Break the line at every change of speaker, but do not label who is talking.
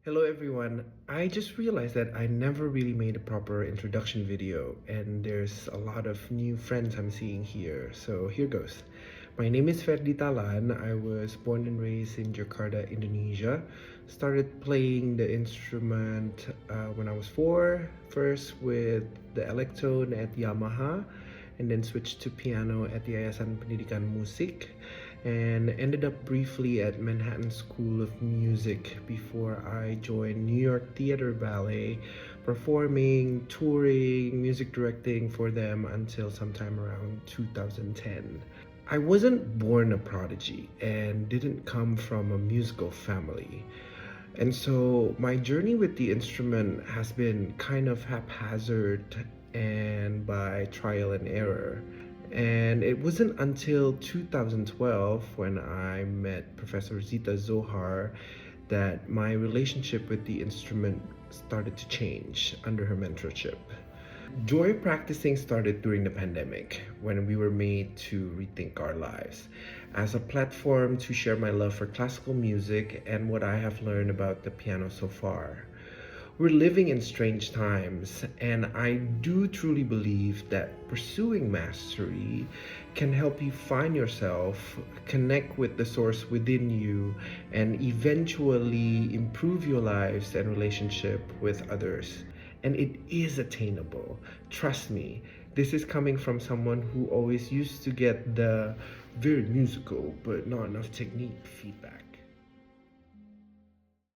Hello everyone. I just realized that I never really made a proper introduction video, and there's a lot of new friends I'm seeing here. So here goes. My name is Ferdy Talan. I was born and raised in Jakarta, Indonesia. Started playing the instrument when I was 4, first with the electone at Yamaha, and then switched to piano at the Yayasan Pendidikan Musik, and ended up briefly at Manhattan School of Music before I joined New York Theater Ballet, performing, touring, music directing for them until sometime around 2010. I wasn't born a prodigy and didn't come from a musical family. And so my journey with the instrument has been kind of haphazard and by trial and error. And it wasn't until 2012 when I met Professor Zitta Zohar that my relationship with the instrument started to change under her mentorship. Joy practicing started during the pandemic when we were made to rethink our lives as a platform to share my love for classical music and what I have learned about the piano so far. We're living in strange times, and I do truly believe that pursuing mastery can help you find yourself, connect with the source within you, and eventually improve your lives and relationship with others. And it is attainable. Trust me, this is coming from someone who always used to get the very musical but not enough technique feedback.